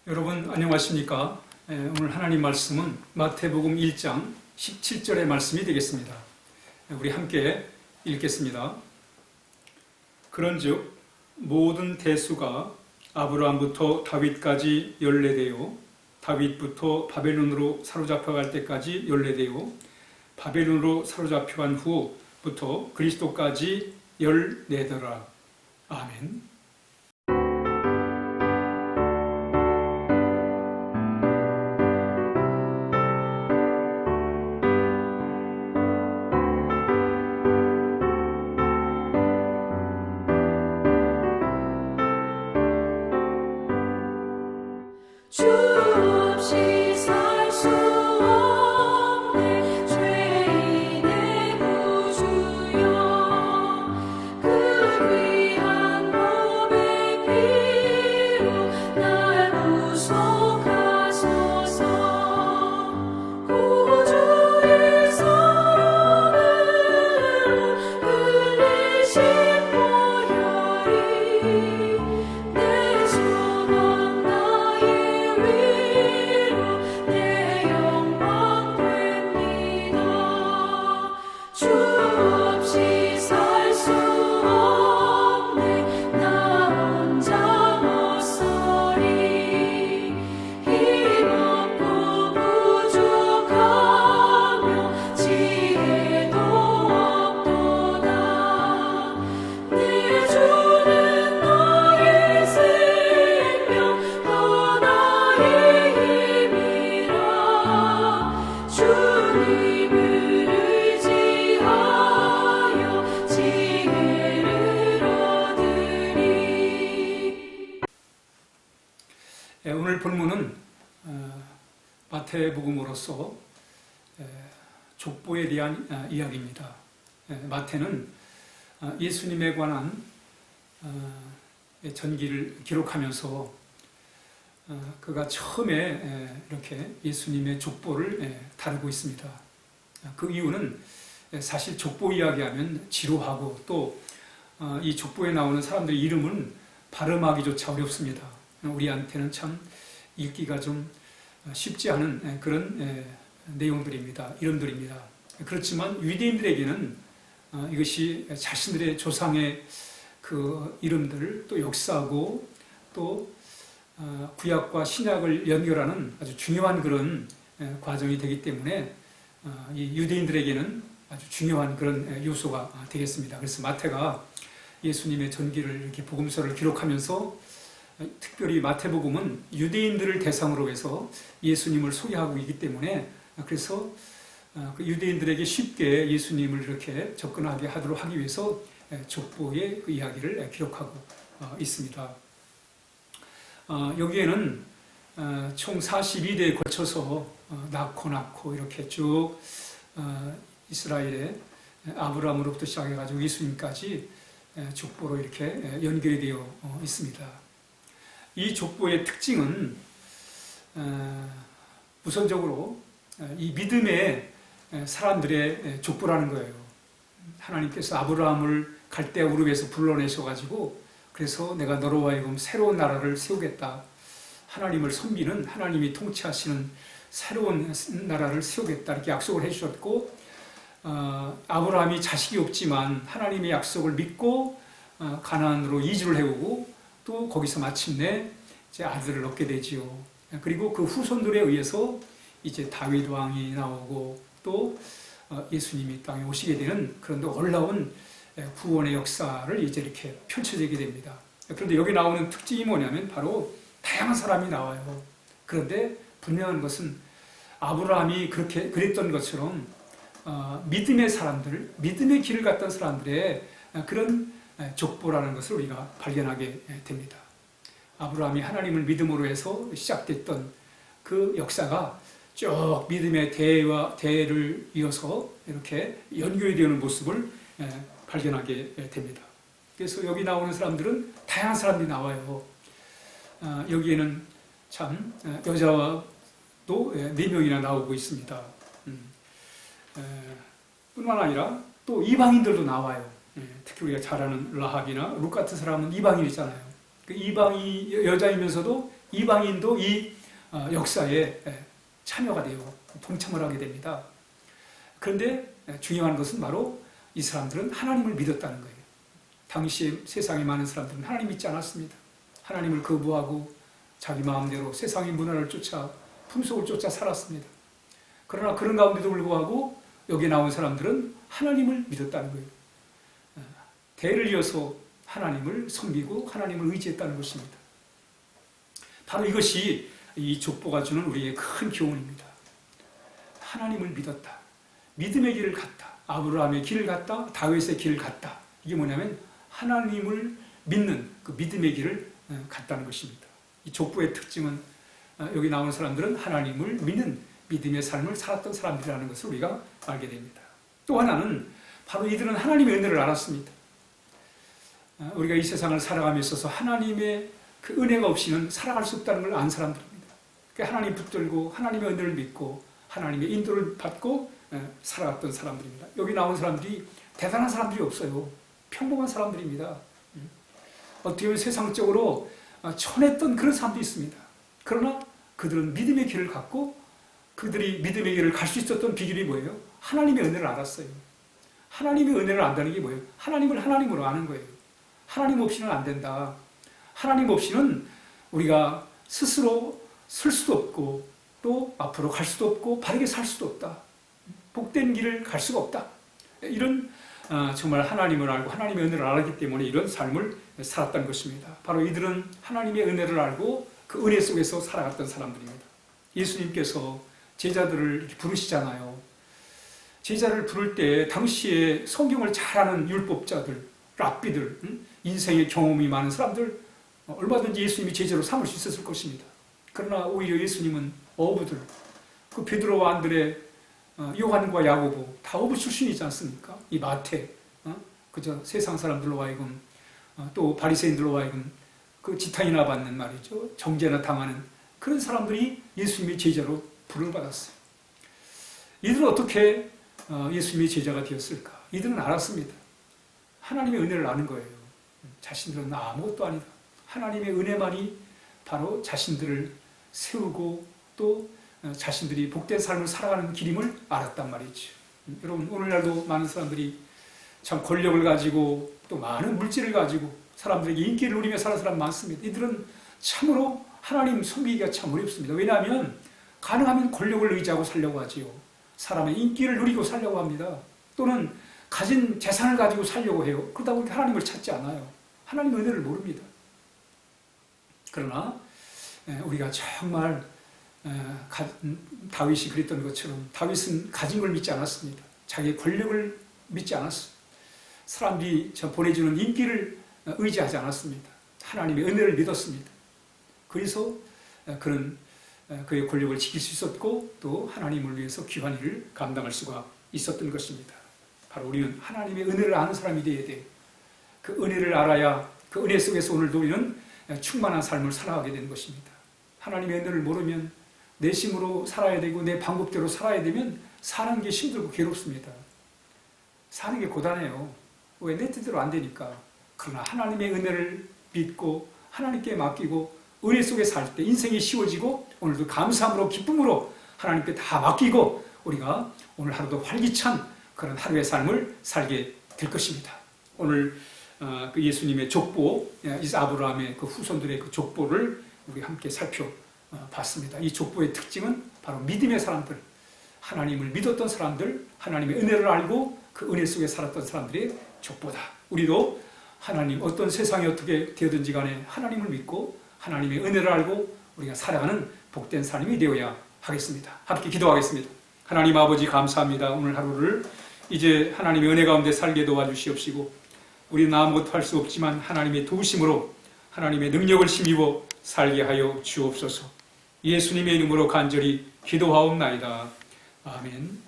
여러분 안녕하십니까? 오늘 하나님 말씀은 마태복음 1장 17절의 말씀이 되겠습니다. 우리 함께 읽겠습니다. 그런즉 모든 대수가 아브라함부터 다윗까지 연례되어 다윗부터 바벨론으로 사로잡혀갈 때까지 연례되어 바벨론으로 사로잡혀간 후부터 그리스도까지 연례되더라. 아멘. 주 없이 살 수 없네 죄인의 구주여 그 귀한 몸의 피로 날 구속하소서 구주의 사랑으로 흘리신 보혈이 내 소망 나의 위로 내 영광 됩니다. 주 없이 살 수 없네 나 혼자 못 서리 힘없고 부족하며 지혜도 없도다 내 주는 나의 생명 또 나의 힘이라 주님을 의지하여 지혜를 얻으리. 오늘 본문은 마태복음으로서 족보에 대한 이야기입니다. 마태는 예수님에 관한 전기를 기록하면서 그가 처음에 이렇게 예수님의 족보를 다루고 있습니다. 그 이유는 사실 족보 이야기하면 지루하고 또 이 족보에 나오는 사람들의 이름은 발음하기조차 어렵습니다. 우리한테는 참 읽기가 좀 쉽지 않은 그런 내용들입니다. 이름들입니다. 그렇지만 유대인들에게는 이것이 자신들의 조상의 그 이름들 또 역사고 또 구약과 신약을 연결하는 아주 중요한 그런 과정이 되기 때문에 이 유대인들에게는 아주 중요한 그런 요소가 되겠습니다. 그래서 마태가 예수님의 전기를 이렇게 복음서를 기록하면서 특별히 마태복음은 유대인들을 대상으로 해서 예수님을 소개하고 있기 때문에 그래서 그 유대인들에게 쉽게 예수님을 이렇게 접근하게 하도록 하기 위해서 족보의 그 이야기를 기록하고 있습니다. 여기에는 총 42대에 걸쳐서 낳고 이렇게 쭉 이스라엘의 아브라함으로부터 시작해가지고 예수님까지 족보로 이렇게 연결이 되어 있습니다. 이 족보의 특징은 우선적으로 이 믿음의 사람들의 족보라는 거예요. 하나님께서 아브라함을 갈대아 우르에서 불러내셔가지고 그래서 내가 너로 하여금 새로운 나라를 세우겠다. 하나님을 섬기는 하나님이 통치하시는 새로운 나라를 세우겠다. 이렇게 약속을 해주셨고 아브라함이 자식이 없지만 하나님의 약속을 믿고 가나안으로 이주를 해오고 또 거기서 마침내 이제 아들을 얻게 되지요. 그리고 그 후손들에 의해서 이제 다윗 왕이 나오고 또 예수님이 땅에 오시게 되는 그런 놀라운 구원의 역사를 이제 이렇게 펼쳐지게 됩니다. 그런데 여기 나오는 특징이 뭐냐면 바로 다양한 사람이 나와요. 그런데 분명한 것은 아브라함이 그랬던 것처럼 믿음의 사람들, 믿음의 길을 갔던 사람들의 그런 족보라는 것을 우리가 발견하게 됩니다. 아브라함이 하나님을 믿음으로 해서 시작됐던 그 역사가 쭉 믿음의 대를 이어서 이렇게 연결이 되는 모습을 발견하게 됩니다. 그래서 여기 나오는 사람들은 다양한 사람들이 나와요. 여기에는 참 여자도 4명이나 나오고 있습니다. 뿐만 아니라 또 이방인들도 나와요. 특히 우리가 잘 아는 라합이나 룻 같은 사람은 이방인이잖아요. 그 이방인 여자이면서도 이방인도 이 역사에 참여가 돼요. 동참을 하게 됩니다. 그런데 중요한 것은 바로 이 사람들은 하나님을 믿었다는 거예요. 당시에 세상에 많은 사람들은 하나님 믿지 않았습니다. 하나님을 거부하고 자기 마음대로 세상의 문화를 쫓아 풍속을 쫓아 살았습니다. 그러나 그런 가운데도 불구하고 여기 나온 사람들은 하나님을 믿었다는 거예요. 대를 이어서 하나님을 섬기고 하나님을 의지했다는 것입니다. 바로 이것이 이 족보가 주는 우리의 큰 교훈입니다. 하나님을 믿었다. 믿음의 길을 갔다. 아브라함의 길을 갔다. 다윗의 길을 갔다. 이게 뭐냐면 하나님을 믿는 그 믿음의 길을 갔다는 것입니다. 이 족보의 특징은 여기 나오는 사람들은 하나님을 믿는 믿음의 삶을 살았던 사람들이라는 것을 우리가 알게 됩니다. 또 하나는 바로 이들은 하나님의 은혜를 알았습니다. 우리가 이 세상을 살아감에 있어서 하나님의 그 은혜가 없이는 살아갈 수 없다는 걸 안 사람들입니다. 그러니까 하나님 붙들고 하나님의 은혜를 믿고 하나님의 인도를 받고 살아갔던 사람들입니다. 여기 나온 사람들이 대단한 사람들이 없어요. 평범한 사람들입니다. 어떻게 보면 세상적으로 천했던 그런 사람도 있습니다. 그러나 그들은 믿음의 길을 갖고 그들이 믿음의 길을 갈 수 있었던 비결이 뭐예요? 하나님의 은혜를 알았어요. 하나님의 은혜를 안다는 게 뭐예요? 하나님을 하나님으로 아는 거예요. 하나님 없이는 안 된다. 하나님 없이는 우리가 스스로 설 수도 없고 또 앞으로 갈 수도 없고 바르게 살 수도 없다. 복된 길을 갈 수가 없다. 이런 정말 하나님을 알고 하나님의 은혜를 알았기 때문에 이런 삶을 살았다는 것입니다. 바로 이들은 하나님의 은혜를 알고 그 은혜 속에서 살아갔던 사람들입니다. 예수님께서 제자들을 이렇게 부르시잖아요. 제자를 부를 때 당시에 성경을 잘 아는 율법자들, 랍비들, 인생의 경험이 많은 사람들 얼마든지 예수님이 제자로 삼을 수 있었을 것입니다. 그러나 오히려 예수님은 어부들, 그 베드로와 안드레, 요한과 야고보 다 어부 출신이지 않습니까? 이 마태, 그저 세상 사람들로 하여금 또 바리새인들로 하여금 그 지탄이나 받는 말이죠. 정죄나 당하는 그런 사람들이 예수님의 제자로 부름을 받았어요. 이들은 어떻게 예수님의 제자가 되었을까? 이들은 알았습니다. 하나님의 은혜를 아는 거예요. 자신들은 아무것도 아니다. 하나님의 은혜만이 바로 자신들을 세우고 또 자신들이 복된 삶을 살아가는 길임을 알았단 말이죠. 여러분, 오늘날도 많은 사람들이 참 권력을 가지고 또 많은 물질을 가지고 사람들에게 인기를 누리며 사는 사람 많습니다. 이들은 참으로 하나님 섬기기가 참 어렵습니다. 왜냐하면 가능하면 권력을 의지하고 살려고 하지요. 사람의 인기를 누리고 살려고 합니다. 또는 가진 재산을 가지고 살려고 해요. 그러다 보니 하나님을 찾지 않아요. 하나님의 은혜를 모릅니다. 그러나 우리가 정말 다윗이 그랬던 것처럼 다윗은 가진 걸 믿지 않았습니다. 자기의 권력을 믿지 않았어요. 사람들이 보내주는 인기를 의지하지 않았습니다. 하나님의 은혜를 믿었습니다. 그래서 그는 그의 권력을 지킬 수 있었고 또 하나님을 위해서 귀한 일을 감당할 수가 있었던 것입니다. 바로 우리는 하나님의 은혜를 아는 사람이 되어야 돼요. 그 은혜를 알아야 그 은혜 속에서 오늘도 우리는 충만한 삶을 살아가게 되는 것입니다. 하나님의 은혜를 모르면 내 힘으로 살아야 되고 내 방법대로 살아야 되면 사는 게 힘들고 괴롭습니다. 사는 게 고단해요. 왜? 내 뜻대로 안 되니까. 그러나 하나님의 은혜를 믿고 하나님께 맡기고 은혜 속에 살 때 인생이 쉬워지고 오늘도 감사함으로 기쁨으로 하나님께 다 맡기고 우리가 오늘 하루도 활기찬 그런 하루의 삶을 살게 될 것입니다. 오늘 그 예수님의 족보, 아브라함의 그 후손들의 그 족보를 우리 함께 살펴봤습니다. 이 족보의 특징은 바로 믿음의 사람들, 하나님을 믿었던 사람들, 하나님의 은혜를 알고 그 은혜 속에 살았던 사람들의 족보다. 우리도 하나님 어떤 세상이 어떻게 되든지 간에 하나님을 믿고 하나님의 은혜를 알고 우리가 살아가는 복된 삶이 되어야 하겠습니다. 함께 기도하겠습니다. 하나님 아버지 감사합니다. 오늘 하루를 이제 하나님의 은혜 가운데 살게 도와주시옵시고 우리는 아무것도 할 수 없지만 하나님의 도우심으로 하나님의 능력을 힘입어 살게 하여 주옵소서. 예수님의 이름으로 간절히 기도하옵나이다. 아멘.